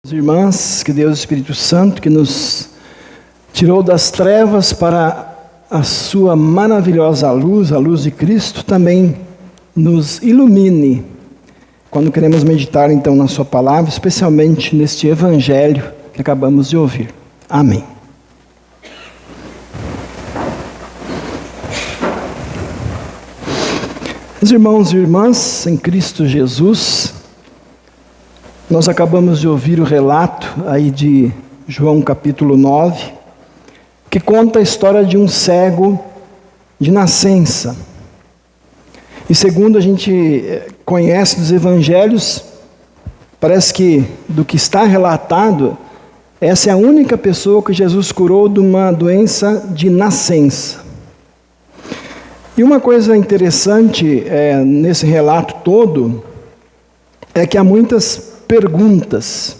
Irmãs, que Deus Espírito Santo, que nos tirou das trevas para a sua maravilhosa luz, a luz de Cristo, também nos ilumine quando queremos meditar então na sua palavra, especialmente neste evangelho que acabamos de ouvir. Amém. Meus irmãos e irmãs, em Cristo Jesus, nós acabamos de ouvir o relato aí de João capítulo 9, que conta a história de um cego de nascença. E segundo a gente conhece dos evangelhos, parece que do que está relatado, essa é a única pessoa que Jesus curou de uma doença de nascença. E uma coisa interessante nesse relato todo é que há muitas perguntas.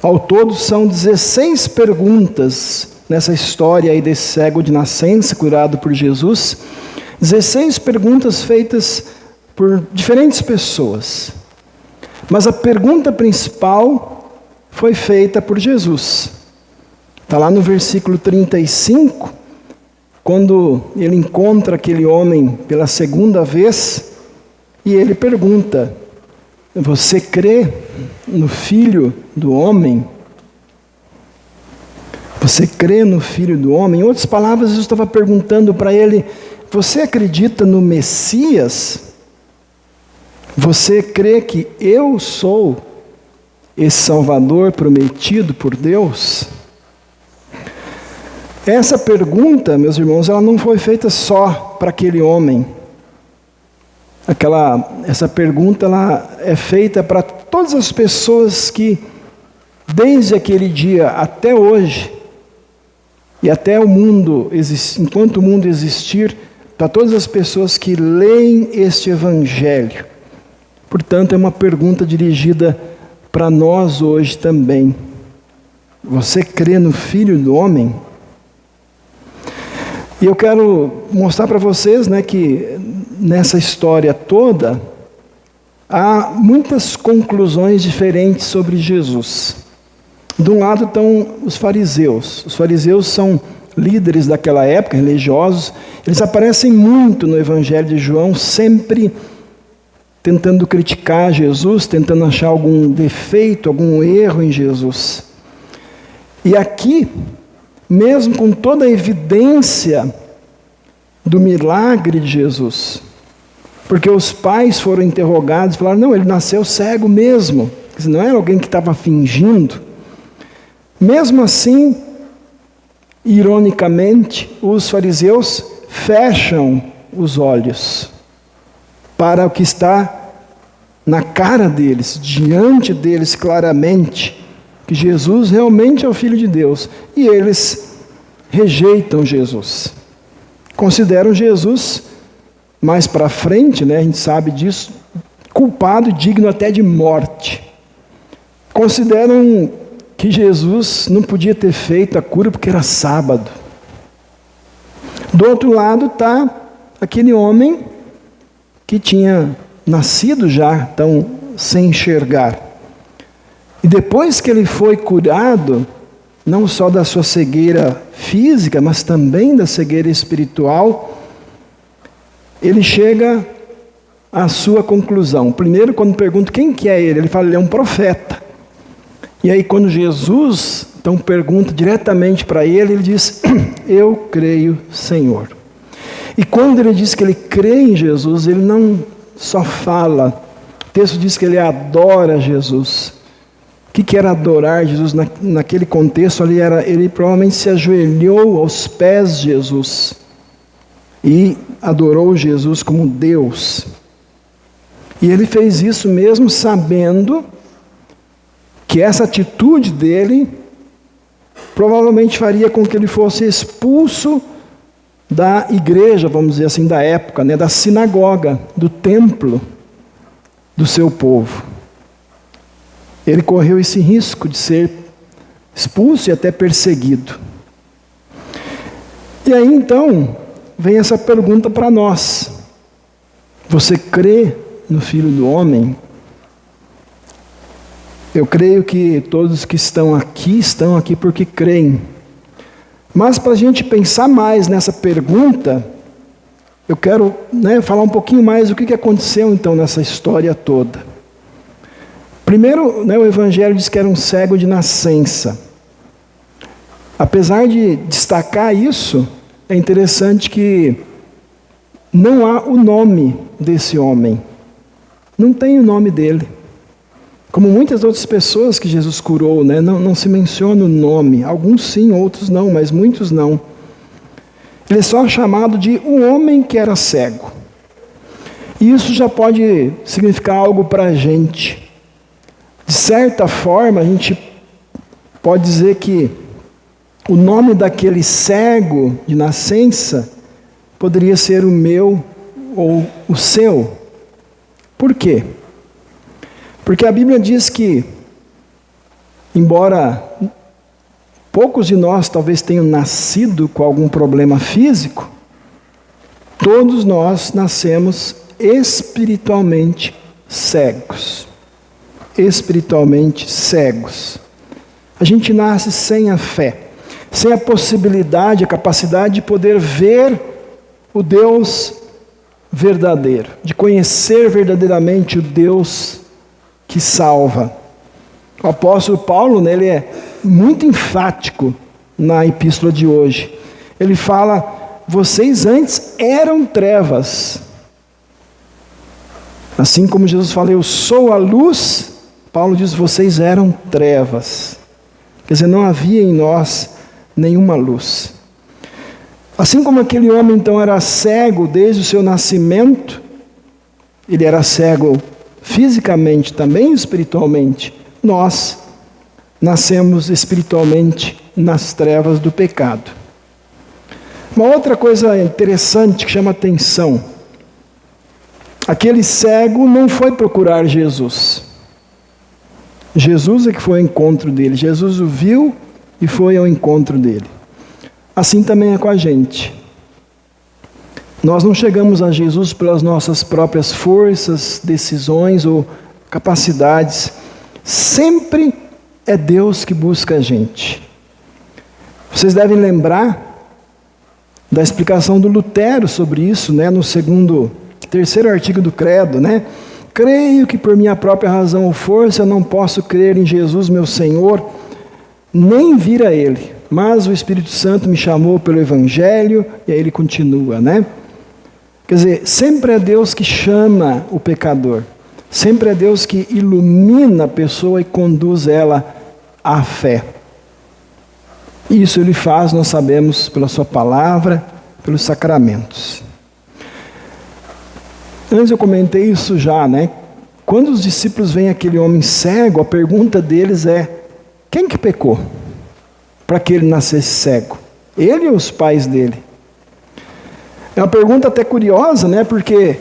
Ao todo são 16 perguntas nessa história aí desse cego de nascença curado por Jesus. 16 perguntas feitas por diferentes pessoas. Mas a pergunta principal foi feita por Jesus. Está lá no versículo 35, quando ele encontra aquele homem pela segunda vez, e ele pergunta: você crê no Filho do Homem? Você crê no Filho do Homem? Em outras palavras, Jesus estava perguntando para ele: você acredita no Messias? Você crê que eu sou esse Salvador prometido por Deus? Essa pergunta, meus irmãos, ela não foi feita só para aquele homem. Essa pergunta ela é feita para todas as pessoas que, desde aquele dia até hoje, e até o mundo, enquanto o mundo existir, para todas as pessoas que leem este evangelho. Portanto, é uma pergunta dirigida para nós hoje também. Você crê no Filho do Homem? E eu quero mostrar para vocês, que nessa história toda, há muitas conclusões diferentes sobre Jesus. De um lado estão os fariseus. Os fariseus são líderes daquela época, religiosos. Eles aparecem muito no Evangelho de João, sempre tentando criticar Jesus, tentando achar algum defeito, algum erro em Jesus. E aqui, mesmo com toda a evidência do milagre de Jesus, porque os pais foram interrogados e falaram: não, ele nasceu cego mesmo, não era alguém que estava fingindo. Mesmo assim, ironicamente, os fariseus fecham os olhos para o que está na cara deles, diante deles claramente, que Jesus realmente é o Filho de Deus, e eles rejeitam Jesus. Consideram Jesus, mais para frente, a gente sabe disso, culpado, digno até de morte. Consideram que Jesus não podia ter feito a cura porque era sábado. Do outro lado está aquele homem que tinha nascido já tão sem enxergar. E depois que ele foi curado, não só da sua cegueira física, mas também da cegueira espiritual, ele chega à sua conclusão. Primeiro, quando pergunta quem que é ele fala: ele é um profeta. E aí, quando Jesus então pergunta diretamente para ele diz: eu creio, Senhor. E quando ele diz que ele crê em Jesus, ele não só fala. O texto diz que ele adora Jesus. O que era adorar Jesus? Naquele contexto ali, ele provavelmente se ajoelhou aos pés de Jesus e adorou Jesus como Deus. E ele fez isso mesmo sabendo que essa atitude dele provavelmente faria com que ele fosse expulso da igreja, vamos dizer assim, da época, da sinagoga, do templo do seu povo. Ele correu esse risco de ser expulso e até perseguido. E aí então, vem essa pergunta para nós: você crê no Filho do Homem? Eu creio que todos que estão aqui porque creem. Mas para a gente pensar mais nessa pergunta, eu quero falar um pouquinho mais do que aconteceu então nessa história toda. Primeiro, o Evangelho diz que era um cego de nascença. Apesar de destacar isso, é interessante que não há o nome desse homem. Não tem o nome dele. Como muitas outras pessoas que Jesus curou, não se menciona o nome. Alguns sim, outros não, mas muitos não. Ele é só chamado de um homem que era cego. E isso já pode significar algo para a gente. De certa forma, a gente pode dizer que o nome daquele cego de nascença poderia ser o meu ou o seu. Por quê? Porque a Bíblia diz que, embora poucos de nós talvez tenham nascido com algum problema físico, todos nós nascemos espiritualmente cegos. Espiritualmente cegos. A gente nasce sem a fé, sem a possibilidade, a capacidade de poder ver o Deus verdadeiro, de conhecer verdadeiramente o Deus que salva. O apóstolo Paulo, ele é muito enfático na epístola de hoje. Ele fala: vocês antes eram trevas. Assim como Jesus fala, eu sou a luz, Paulo diz, vocês eram trevas. Quer dizer, não havia em nós nenhuma luz. Assim como aquele homem então era cego desde o seu nascimento, ele era cego fisicamente, também espiritualmente, nós nascemos espiritualmente nas trevas do pecado. Uma outra coisa interessante que chama atenção, aquele cego não foi procurar Jesus. Jesus é que foi ao encontro dele. Jesus o viu e foi ao encontro dele. Assim também é com a gente. Nós não chegamos a Jesus pelas nossas próprias forças, decisões ou capacidades. Sempre é Deus que busca a gente. Vocês devem lembrar da explicação do Lutero sobre isso, no terceiro artigo do Credo, Creio que por minha própria razão ou força eu não posso crer em Jesus, meu Senhor, nem vir a Ele. Mas o Espírito Santo me chamou pelo Evangelho, e aí ele continua, Quer dizer, sempre é Deus que chama o pecador. Sempre é Deus que ilumina a pessoa e conduz ela à fé. Isso Ele faz, nós sabemos, pela Sua palavra, pelos sacramentos. Antes eu comentei isso já, Quando os discípulos veem aquele homem cego, a pergunta deles é: quem que pecou para que ele nascesse cego? Ele ou os pais dele? É uma pergunta até curiosa, porque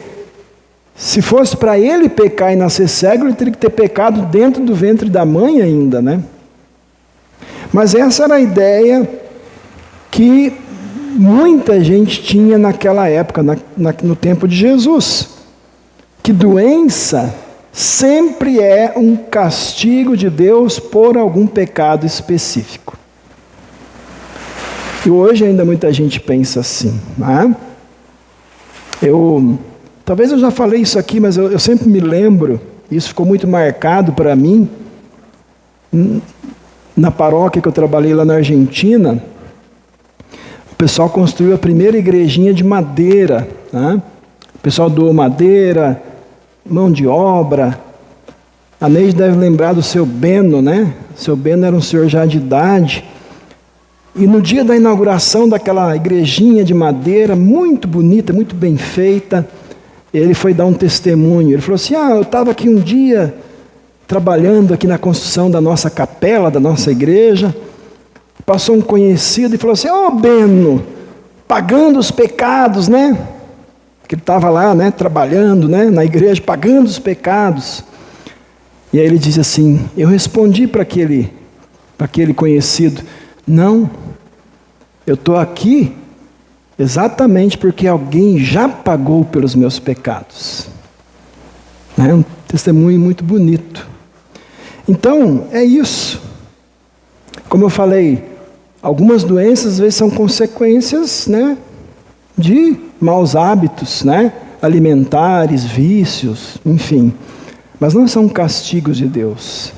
se fosse para ele pecar e nascer cego, ele teria que ter pecado dentro do ventre da mãe ainda, Mas essa era a ideia que muita gente tinha naquela época, no tempo de Jesus. Que doença sempre é um castigo de Deus por algum pecado específico. E hoje ainda muita gente pensa assim, Talvez eu já falei isso aqui, mas eu sempre me lembro, isso ficou muito marcado para mim, na paróquia que eu trabalhei lá na Argentina, o pessoal construiu a primeira igrejinha de madeira, O pessoal doou madeira, mão de obra. A Neide deve lembrar do seu Beno, Seu Beno era um senhor já de idade. E no dia da inauguração daquela igrejinha de madeira, muito bonita, muito bem feita, ele foi dar um testemunho. Ele falou assim: eu estava aqui um dia, trabalhando aqui na construção da nossa capela, da nossa igreja. Passou um conhecido e falou assim: Beno, pagando os pecados, Que ele estava lá, trabalhando, na igreja, pagando os pecados. E aí ele disse assim: eu respondi para aquele conhecido: não, eu estou aqui exatamente porque alguém já pagou pelos meus pecados. É um testemunho muito bonito. Então, é isso. Como eu falei, algumas doenças às vezes são consequências, né, de maus hábitos, né, alimentares, vícios, enfim. Mas não são castigos de Deus.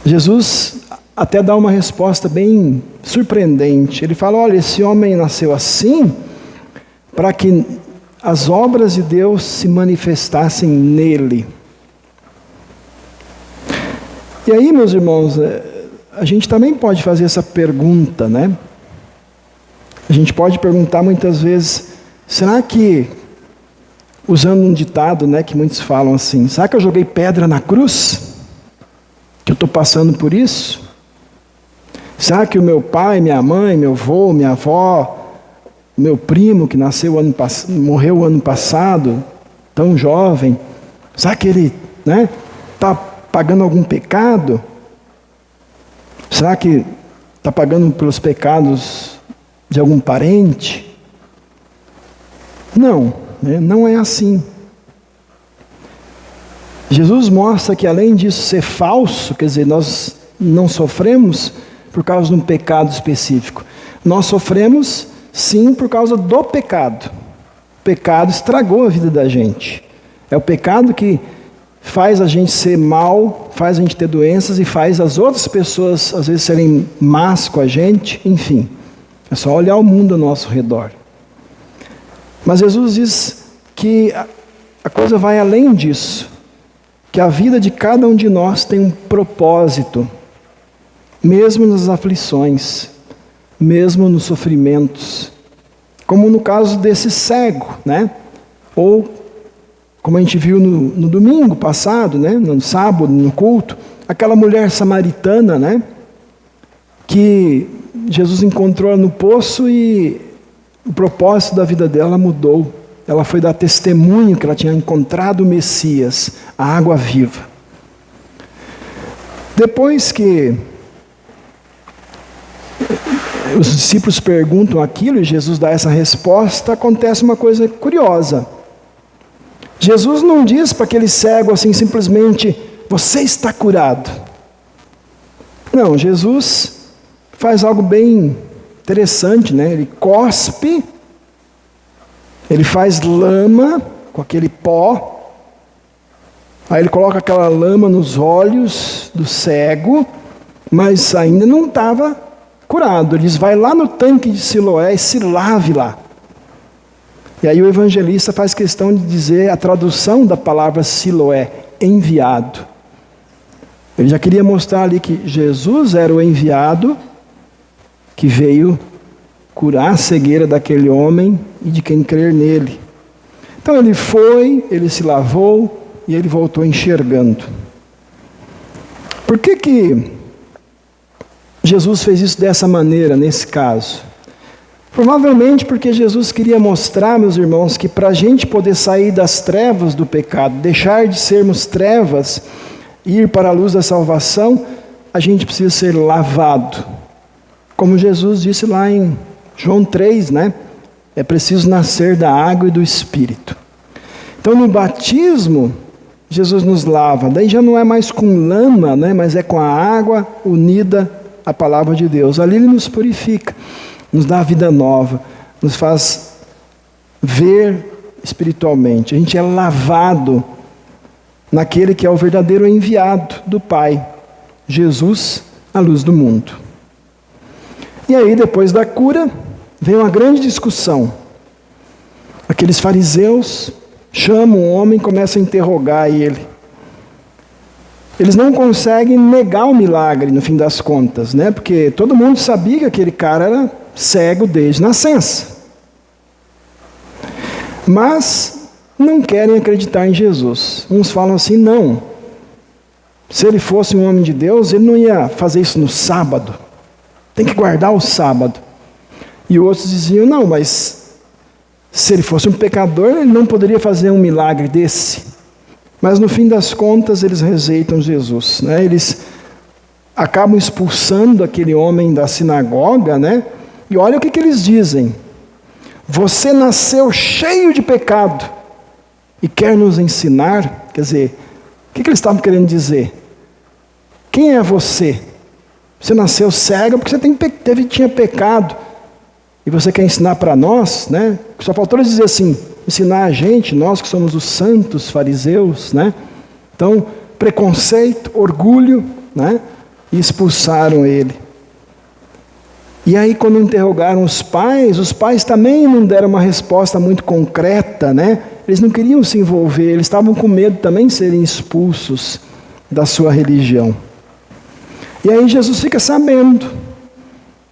Jesus até dá uma resposta bem surpreendente. Ele fala, olha, esse homem nasceu assim para que as obras de Deus se manifestassem nele. E aí, meus irmãos, a gente também pode fazer essa pergunta, né? A gente pode perguntar muitas vezes, será que, usando um ditado, né, que muitos falam assim, será que eu joguei pedra na cruz? Que eu estou passando por isso? Será que o meu pai, minha mãe, meu avô, minha avó, meu primo que morreu ano passado, tão jovem, será que ele está pagando algum pecado? Será que está pagando pelos pecados de algum parente? Não, não é assim. Jesus mostra que além disso ser falso, quer dizer, nós não sofremos por causa de um pecado específico. Nós sofremos, sim, por causa do pecado. O pecado estragou a vida da gente. É o pecado que faz a gente ser mal, faz a gente ter doenças e faz as outras pessoas, às vezes, serem más com a gente. Enfim, é só olhar o mundo ao nosso redor. Mas Jesus diz que a coisa vai além disso. Que a vida de cada um de nós tem um propósito. Mesmo nas aflições, mesmo nos sofrimentos, como no caso desse cego, né? Ou, como a gente viu no domingo passado, né? No sábado, no culto, aquela mulher samaritana, né? Que Jesus encontrou no poço e o propósito da vida dela mudou. Ela foi dar testemunho que ela tinha encontrado o Messias, a água viva. Depois que os discípulos perguntam aquilo e Jesus dá essa resposta, acontece uma coisa curiosa. Jesus não diz para aquele cego assim simplesmente, você está curado. Não, Jesus faz algo bem interessante, né? Ele cospe, ele faz lama com aquele pó, aí ele coloca aquela lama nos olhos do cego, mas ainda não estava curado. Ele diz, vai lá no tanque de Siloé e se lave lá. E aí o evangelista faz questão de dizer a tradução da palavra Siloé, enviado. Ele já queria mostrar ali que Jesus era o enviado que veio curar a cegueira daquele homem e de quem crer nele. Então ele foi, ele se lavou e ele voltou enxergando. Por que Jesus fez isso dessa maneira, nesse caso? Provavelmente porque Jesus queria mostrar, meus irmãos, que para a gente poder sair das trevas do pecado, deixar de sermos trevas, ir para a luz da salvação, a gente precisa ser lavado. Como Jesus disse lá em João 3, né? É preciso nascer da água e do Espírito. Então no batismo, Jesus nos lava. Daí já não é mais com lama, né? Mas é com a água unida à palavra de Deus. Ali Ele nos purifica, nos dá vida nova, nos faz ver espiritualmente. A gente é lavado naquele que é o verdadeiro enviado do Pai, Jesus, a luz do mundo. E aí, depois da cura, vem uma grande discussão. Aqueles fariseus chamam o homem e começam a interrogar ele. Eles não conseguem negar o milagre, no fim das contas, né? Porque todo mundo sabia que aquele cara era cego desde nascença. Mas não querem acreditar em Jesus. Uns falam assim, não. Se ele fosse um homem de Deus, ele não ia fazer isso no sábado. Tem que guardar o sábado. E outros diziam, não, mas se ele fosse um pecador, ele não poderia fazer um milagre desse. Mas no fim das contas, eles rejeitam Jesus, né? Eles acabam expulsando aquele homem da sinagoga, né? E olha o que eles dizem. Você nasceu cheio de pecado e quer nos ensinar? Quer dizer, o que eles estavam querendo dizer? Quem é você? Você nasceu cego porque você tinha pecado. E você quer ensinar para nós, né? Só faltou eles dizer assim, ensinar a gente, nós que somos os santos fariseus, né? Então, preconceito, orgulho, né? E expulsaram ele. E aí, quando interrogaram os pais também não deram uma resposta muito concreta, né? Eles não queriam se envolver, eles estavam com medo também de serem expulsos da sua religião. E aí Jesus fica sabendo,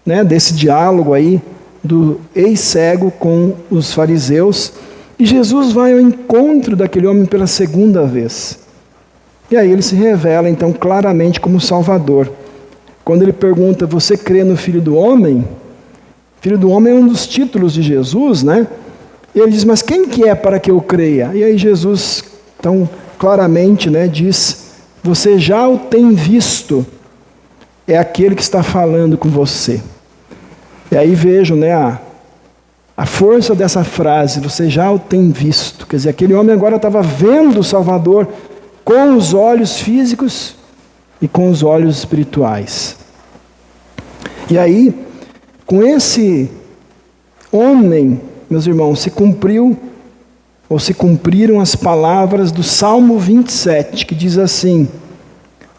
né, desse diálogo aí do ex-cego com os fariseus, e Jesus vai ao encontro daquele homem pela segunda vez. E aí ele se revela então claramente como Salvador. Quando ele pergunta, você crê no Filho do Homem? Filho do Homem é um dos títulos de Jesus, né? E ele diz, mas quem que é para que eu creia? E aí Jesus, então, claramente, né, diz, você já o tem visto, é aquele que está falando com você. E aí vejam, né, a força dessa frase, você já o tem visto. Quer dizer, aquele homem agora estava vendo o Salvador com os olhos físicos e com os olhos espirituais. E aí, com esse homem, meus irmãos, se cumpriram as palavras do Salmo 27, que diz assim,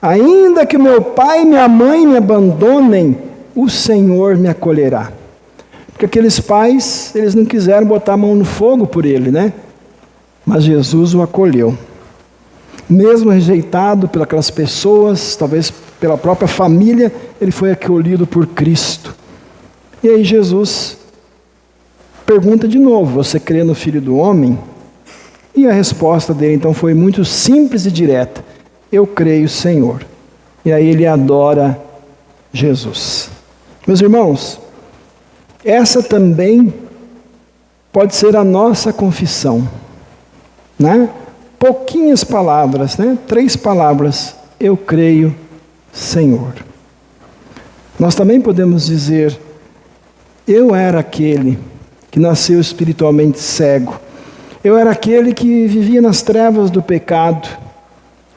ainda que meu pai e minha mãe me abandonem, o Senhor me acolherá. Porque aqueles pais, eles não quiseram botar a mão no fogo por ele, né? Mas Jesus o acolheu. Mesmo rejeitado pelas pessoas, talvez pela própria família, ele foi acolhido por Cristo. E aí Jesus pergunta de novo, você crê no Filho do Homem? E a resposta dele então foi muito simples e direta, eu creio, Senhor. E aí ele adora Jesus. Meus irmãos, essa também pode ser a nossa confissão, né? Pouquinhas palavras, né? 3 palavras, eu creio, Senhor. Nós também podemos dizer, eu era aquele que nasceu espiritualmente cego, eu era aquele que vivia nas trevas do pecado,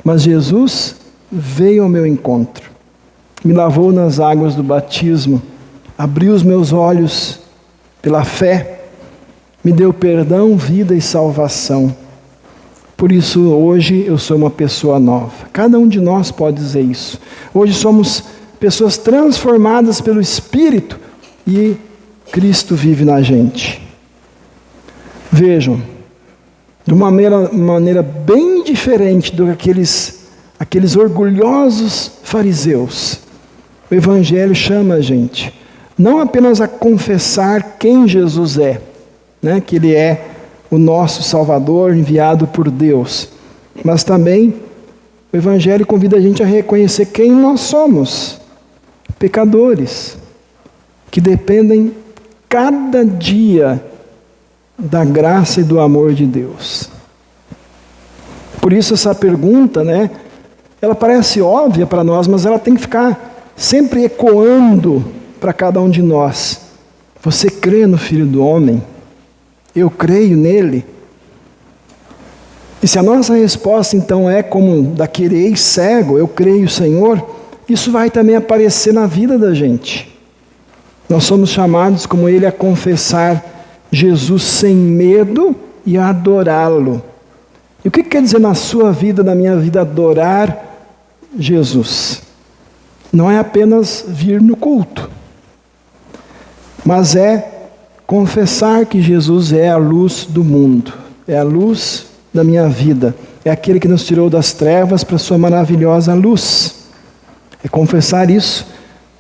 mas Jesus veio ao meu encontro, me lavou nas águas do batismo, abriu os meus olhos pela fé, me deu perdão, vida e salvação. Por isso, hoje eu sou uma pessoa nova. Cada um de nós pode dizer isso. Hoje somos pessoas transformadas pelo Espírito e Cristo vive na gente. Vejam, de uma maneira bem diferente do que aqueles orgulhosos fariseus, o Evangelho chama a gente não apenas a confessar quem Jesus é, né, que Ele é o nosso Salvador enviado por Deus, mas também o Evangelho convida a gente a reconhecer quem nós somos, pecadores, que dependem cada dia da graça e do amor de Deus. Por isso essa pergunta, né, ela parece óbvia para nós, mas ela tem que ficar sempre ecoando para cada um de nós. Você crê no Filho do Homem? Eu creio nele. E se a nossa resposta então é como daquele ex-cego, eu creio, Senhor, isso vai também aparecer na vida da gente. Nós somos chamados, como ele, a confessar Jesus sem medo e a adorá-lo. E o que quer dizer na sua vida, na minha vida, adorar Jesus? Não é apenas vir no culto, mas é confessar que Jesus é a luz do mundo, é a luz da minha vida, é aquele que nos tirou das trevas para a sua maravilhosa luz. É confessar isso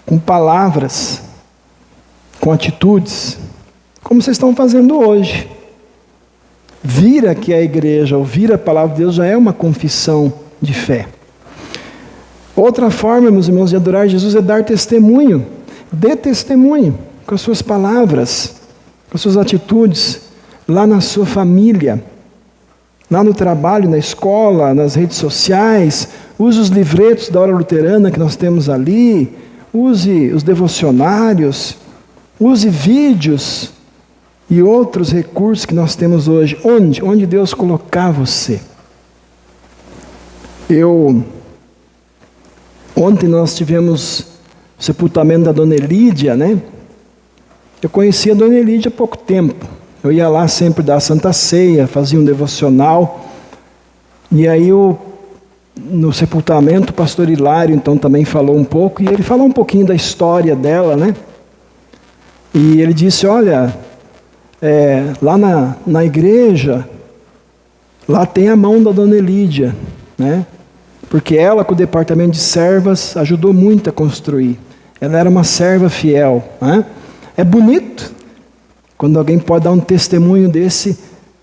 com palavras, com atitudes, como vocês estão fazendo hoje. Vir aqui à igreja, ouvir a palavra de Deus já é uma confissão de fé. Outra forma, meus irmãos, de adorar Jesus é dar testemunho. Dê testemunho com as suas palavras, com as suas atitudes, lá na sua família, lá no trabalho, na escola, nas redes sociais. Use os livretos da Hora Luterana que nós temos ali, use os devocionários, use vídeos e outros recursos que nós temos hoje. Onde Deus colocar você. Eu Ontem nós tivemos o sepultamento da Dona Elídia, né? Eu conheci a Dona Elídia há pouco tempo. Eu ia lá sempre dar a Santa Ceia, fazia um devocional. E aí no sepultamento o pastor Hilário então também falou um pouco. E ele falou um pouquinho da história dela, né? E ele disse, olha, lá na igreja, lá tem a mão da Dona Elídia, né? Porque ela, com o departamento de servas, ajudou muito a construir. Ela era uma serva fiel, né? É bonito quando alguém pode dar um testemunho desse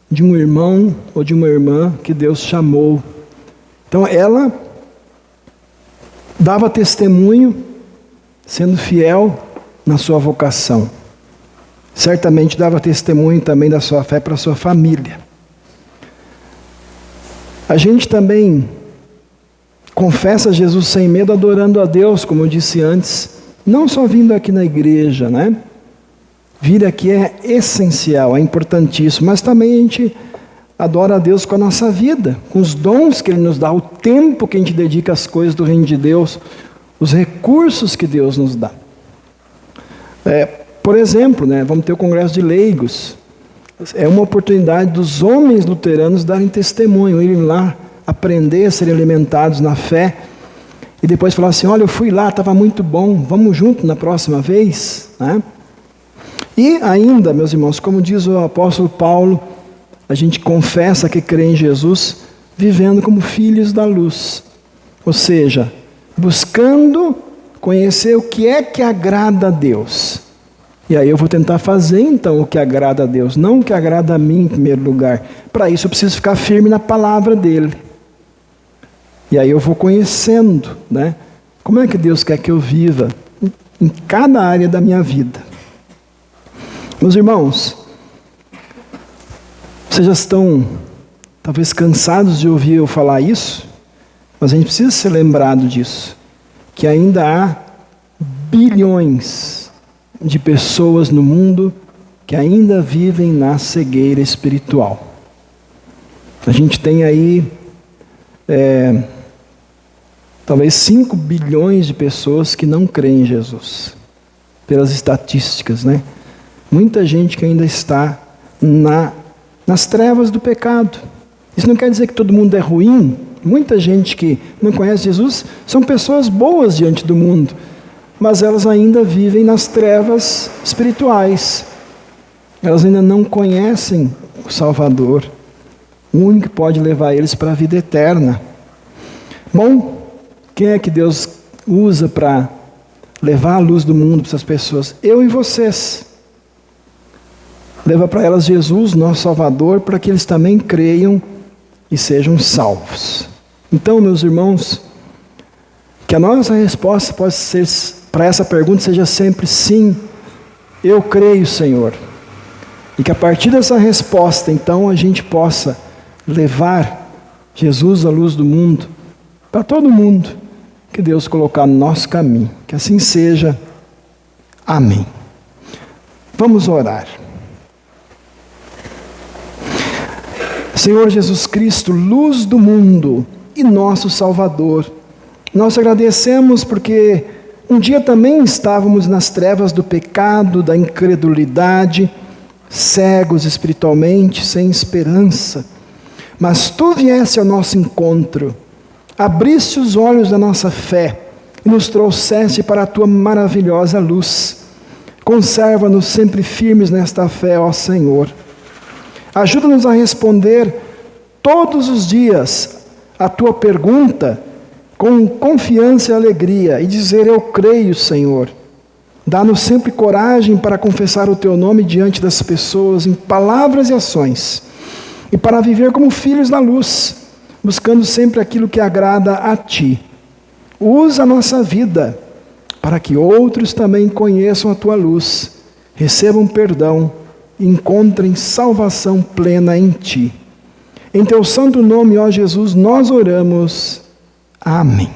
de um irmão ou de uma irmã que Deus chamou. Então ela dava testemunho sendo fiel na sua vocação. Certamente dava testemunho também da sua fé para a sua família. A gente também confessa Jesus sem medo, adorando a Deus, como eu disse antes, não só vindo aqui na igreja, né? Vir aqui é essencial, é importantíssimo, mas também a gente adora a Deus com a nossa vida, com os dons que Ele nos dá, o tempo que a gente dedica às coisas do reino de Deus, os recursos que Deus nos dá. Por exemplo, né, vamos ter o Congresso de Leigos. É uma oportunidade dos homens luteranos darem testemunho, irem lá aprender, serem alimentados na fé, e depois falar assim, olha, eu fui lá, estava muito bom, vamos junto na próxima vez, né? E ainda, meus irmãos, como diz o apóstolo Paulo, a gente confessa que crê em Jesus, vivendo como filhos da luz, ou seja, buscando conhecer o que é que agrada a Deus. E aí eu vou tentar fazer então o que agrada a Deus, não o que agrada a mim em primeiro lugar. Para isso eu preciso ficar firme na palavra dele. E aí eu vou conhecendo, né? Como é que Deus quer que eu viva em cada área da minha vida. Meus irmãos, vocês já estão talvez cansados de ouvir eu falar isso, mas a gente precisa ser lembrado disso, que ainda há bilhões de pessoas no mundo que ainda vivem na cegueira espiritual. A gente tem aí talvez 5 bilhões de pessoas que não creem em Jesus, pelas estatísticas, né? Muita gente que ainda está nas trevas do pecado. Isso não quer dizer que todo mundo é ruim. Muita gente que não conhece Jesus são pessoas boas diante do mundo, mas elas ainda vivem nas trevas espirituais. Elas ainda não conhecem o Salvador, o único que pode levar eles para a vida eterna. Bom, quem é que Deus usa para levar a luz do mundo para essas pessoas? Eu e vocês. Leva para elas Jesus, nosso Salvador, para que eles também creiam e sejam salvos. Então, meus irmãos, que a nossa resposta pode ser para essa pergunta seja sempre sim, eu creio, Senhor. E que a partir dessa resposta, então, a gente possa levar Jesus, a luz do mundo, para todo mundo que Deus colocar no nosso caminho. Que assim seja. Amém. Vamos orar. Senhor Jesus Cristo, luz do mundo e nosso Salvador, nós agradecemos porque um dia também estávamos nas trevas do pecado, da incredulidade, cegos espiritualmente, sem esperança. Mas Tu vieste ao nosso encontro, abriste os olhos da nossa fé e nos trouxeste para a Tua maravilhosa luz. Conserva-nos sempre firmes nesta fé, ó Senhor. Ajuda-nos a responder todos os dias a Tua pergunta com confiança e alegria e dizer, eu creio, Senhor. Dá-nos sempre coragem para confessar o Teu nome diante das pessoas em palavras e ações e para viver como filhos da luz, buscando sempre aquilo que agrada a Ti. Usa a nossa vida para que outros também conheçam a Tua luz, recebam perdão, encontrem salvação plena em Ti. Em Teu santo nome, ó Jesus, nós oramos. Amém.